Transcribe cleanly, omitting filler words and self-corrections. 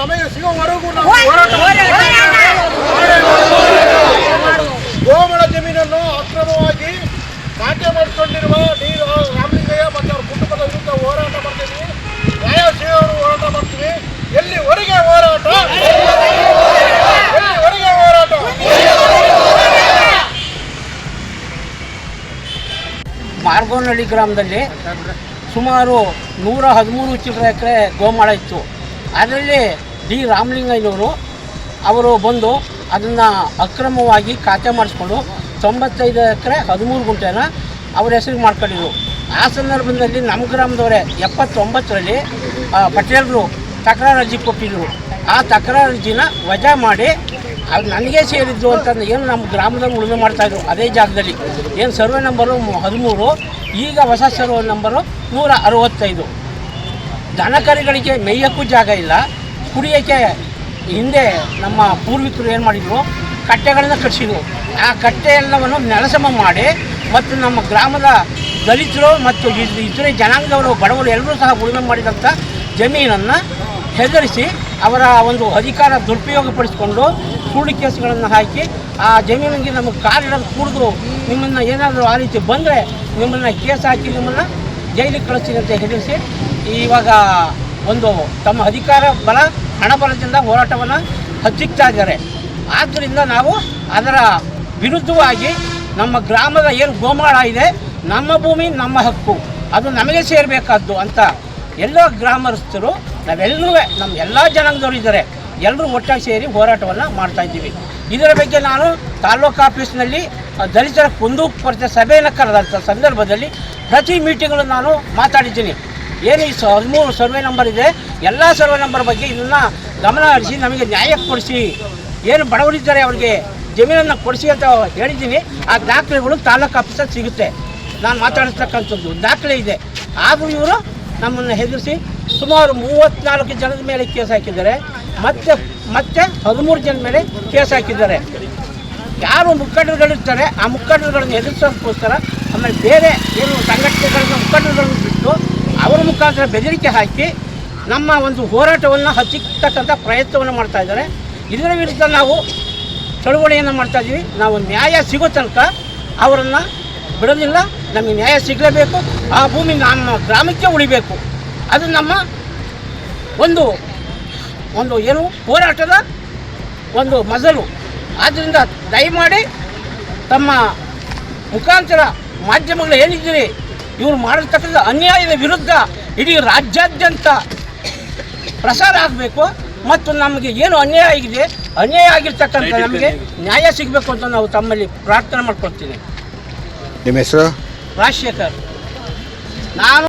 ನಮಗೆ ಸಿಗುವವರೆಗೂ ನಾವು ಹೋರಾಟ ಗೋಮಾಳ ಜಮೀನನ್ನು ಅಕ್ರಮವಾಗಿ ಖಾತೆ ಮಾಡಿಕೊಂಡಿರುವ ಡಿ ರಾಮಲಿಂಗಯ್ಯ ಮತ್ತು ಅವರ ಕುಟುಂಬದ ವಿರುದ್ಧ ಹೋರಾಟ ಮಾಡ್ತೀವಿ. ನ್ಯಾಯ ಸಿಗುವವರು ಹೋರಾಟ ಮಾಡ್ತೀವಿ. ಎಲ್ಲಿವರೆಗೆ ಹೋರಾಟ? ಎಲ್ಲಿವರೆಗೆ ಹೋರಾಟ? ಮಾರ್ಗೋನಹಳ್ಳಿ ಗ್ರಾಮದಲ್ಲಿ ಸುಮಾರು 113 ಚಿಲ್ಲರೆ ಎಕರೆ ಗೋಮಾಳ ಇತ್ತು. ಅದರಲ್ಲಿ ಡಿ ರಾಮಲಿಂಗಯ್ಯನವರು ಅವರು ಬಂದು ಅದನ್ನು ಅಕ್ರಮವಾಗಿ ಖಾತೆ ಮಾಡಿಸ್ಕೊಂಡು 95 ಎಕರೆ 13 ಗುಂಟೆನ ಅವ್ರ ಹೆಸರಿಗೆ ಮಾಡ್ಕೊಂಡಿದ್ರು. ಆ ಸಂದರ್ಭದಲ್ಲಿ ನಮ್ಮ ಗ್ರಾಮದವರೇ 79ರಲ್ಲಿ ಪಟೇಲರು ತಕರಾರು ಅರ್ಜಿ ಕೊಟ್ಟಿದ್ರು. ಆ ತಕರಾರು ಅರ್ಜಿನ ವಜಾ ಮಾಡಿ ಅದು ನನಗೆ ಸೇರಿದ್ದು ಅಂತ ಏನು ನಮ್ಮ ಗ್ರಾಮದಲ್ಲಿ ಉಳುಮೆ ಮಾಡ್ತಾಯಿದ್ರು ಅದೇ ಜಾಗದಲ್ಲಿ. ಏನು ಸರ್ವೆ ನಂಬರು 13, ಈಗ ಹೊಸ ಸರ್ವೆ ನಂಬರು 165. ದನಕರಿಗಳಿಗೆ ಮೇಯ್ಯೋಕ್ಕೂ ಜಾಗ ಇಲ್ಲ, ಕುಡಿಯೋಕ್ಕೆ ಹಿಂದೆ ನಮ್ಮ ಪೂರ್ವಿಕರು ಏನು ಮಾಡಿದರು, ಕಟ್ಟೆಗಳನ್ನು ಕಟ್ಟಿಸಿದ್ರು. ಆ ಕಟ್ಟೆ ಎಲ್ಲವನ್ನು ನೆಲಸಮ ಮಾಡಿ ಮತ್ತು ನಮ್ಮ ಗ್ರಾಮದ ದಲಿತರು ಮತ್ತು ಇತರೆ ಜನಾಂಗದವರು ಬಡವರು ಎಲ್ಲರೂ ಸಹ ಉಳುಮೆ ಮಾಡಿದಂಥ ಜಮೀನನ್ನು ಹೆದರಿಸಿ ಅವರ ಒಂದು ಅಧಿಕಾರ ದುರುಪಯೋಗಪಡಿಸಿಕೊಂಡು ಸುಳ್ಳು ಕೇಸುಗಳನ್ನು ಹಾಕಿ ಆ ಜಮೀನಿಗೆ ನಮಗೆ ಕಾರಿಡೋದು ಕುಡಿದು ನಿಮ್ಮನ್ನು ಏನಾದರೂ ಆ ರೀತಿ ಬಂದರೆ ನಿಮ್ಮನ್ನು ಕೇಸ್ ಹಾಕಿ ನಿಮ್ಮನ್ನು ಜೈಲಿಗೆ ಕಳಿಸ್ತೀನಿ ಅಂತ ಹೆದರಿಸಿ ಇವಾಗ ಒಂದು ತಮ್ಮ ಅಧಿಕಾರ ಬಲ ಹಣಬಲದಿಂದ ಹೋರಾಟವನ್ನು ಹಚ್ಚಿಕ್ತಾ ಇದ್ದಾರೆ. ಆದ್ದರಿಂದ ನಾವು ಅದರ ವಿರುದ್ಧವಾಗಿ ನಮ್ಮ ಗ್ರಾಮದ ಏನು ಗೋಮಾಳ ಇದೆ, ನಮ್ಮ ಭೂಮಿ ನಮ್ಮ ಹಕ್ಕು, ಅದು ನಮಗೆ ಸೇರಬೇಕಾದ್ದು ಅಂತ ಎಲ್ಲ ಗ್ರಾಮಸ್ಥರು ನಾವೆಲ್ಲರೂ ನಮ್ಮ ಎಲ್ಲ ಜನಾಂಗದವರು ಇದ್ದಾರೆ, ಎಲ್ಲರೂ ಒಟ್ಟಾಗಿ ಸೇರಿ ಹೋರಾಟವನ್ನು ಮಾಡ್ತಾಯಿದ್ದೀವಿ. ಇದರ ಬಗ್ಗೆ ನಾನು ತಾಲೂಕು ಆಫೀಸ್ನಲ್ಲಿ ದಲಿತರ ಕುಂದುಕೊರತೆ ಸಭೆಯನ್ನು ಕರೆದಂಥ ಸಂದರ್ಭದಲ್ಲಿ ಪ್ರತಿ ಮೀಟಿಂಗ್ಗಳು ನಾನು ಮಾತಾಡಿದ್ದೀನಿ. ಏನು ಈ 13 ಸರ್ವೆ ನಂಬರ್ ಇದೆ, ಎಲ್ಲ ಸರ್ವೆ ನಂಬರ್ ಬಗ್ಗೆ ಇದನ್ನು ಗಮನ ಹರಿಸಿ ನಮಗೆ ನ್ಯಾಯ ಕೊಡಿಸಿ, ಏನು ಬಡವರಿದ್ದಾರೆ ಅವ್ರಿಗೆ ಜಮೀನನ್ನು ಕೊಡಿಸಿ ಅಂತ ಹೇಳಿದ್ದೀನಿ. ಆ ದಾಖಲೆಗಳು ತಾಲೂಕು ಆಫೀಸಲ್ಲಿ ಸಿಗುತ್ತೆ. ನಾನು ಮಾತಾಡಿರ್ತಕ್ಕಂಥದ್ದು ದಾಖಲೆ ಇದೆ. ಆದರೂ ಇವರು ನಮ್ಮನ್ನು ಹೆದರಿಸಿ ಸುಮಾರು 34 ಜನದ ಮೇಲೆ ಕೇಸ್ ಹಾಕಿದ್ದಾರೆ. ಮತ್ತೆ 13 ಜನ ಮೇಲೆ ಕೇಸ್ ಹಾಕಿದ್ದಾರೆ. ಯಾರು ಮುಖಂಡರುಗಳಿರ್ತಾರೆ ಆ ಮುಖಂಡರುಗಳನ್ನು ಎದುರಿಸೋದಕ್ಕೋಸ್ಕರ ಆಮೇಲೆ ಬೇರೆ ಏನು ಸಂಘಟನೆಗಳನ್ನ ಮುಖಂಡರುಗಳನ್ನು ಬಿಟ್ಟು ಅವರ ಮುಖಾಂತರ ಬೆದರಿಕೆ ಹಾಕಿ ನಮ್ಮ ಒಂದು ಹೋರಾಟವನ್ನು ಹಚ್ಚಿಕ್ಕತಕ್ಕಂಥ ಪ್ರಯತ್ನವನ್ನು ಮಾಡ್ತಾಯಿದ್ದಾರೆ. ಇದರ ವಿರುದ್ಧ ನಾವು ಚಳುವಳಿಯನ್ನು ಮಾಡ್ತಾಯಿದ್ದೀವಿ. ನಾವು ನ್ಯಾಯ ಸಿಗೋ ತನಕ ಅವರನ್ನು ಬಿಡೋದಿಲ್ಲ. ನಮಗೆ ನ್ಯಾಯ ಸಿಗಲೇಬೇಕು. ಆ ಭೂಮಿ ನಮ್ಮ ಗ್ರಾಮಕ್ಕೆ ಉಳಿಬೇಕು. ಅದು ನಮ್ಮ ಒಂದು ಏನು ಹೋರಾಟದ ಒಂದು ಮಜಲು. ಆದ್ದರಿಂದ ದಯಮಾಡಿ ತಮ್ಮ ಮುಖಾಂತರ ಮಾಧ್ಯಮಗಳು ಏನಿದ್ದೀರಿ, ಇವರು ಮಾಡಿರ್ತಕ್ಕಂಥ ಅನ್ಯಾಯದ ವಿರುದ್ಧ ಇಡೀ ರಾಜ್ಯಾದ್ಯಂತ ಪ್ರಸಾರ ಆಗಬೇಕು ಮತ್ತು ನಮಗೆ ಏನು ಅನ್ಯಾಯ ಆಗಿದೆ, ಅನ್ಯಾಯ ಆಗಿರ್ತಕ್ಕಂಥ ನಮಗೆ ನ್ಯಾಯ ಸಿಗಬೇಕು ಅಂತ ನಾವು ತಮ್ಮಲ್ಲಿ ಪ್ರಾರ್ಥನೆ ಮಾಡ್ಕೊಳ್ತೀನಿ. ನಿಮ್ಮ ಹೆಸರು? ರಾಜಶೇಖರ್. ನಾನು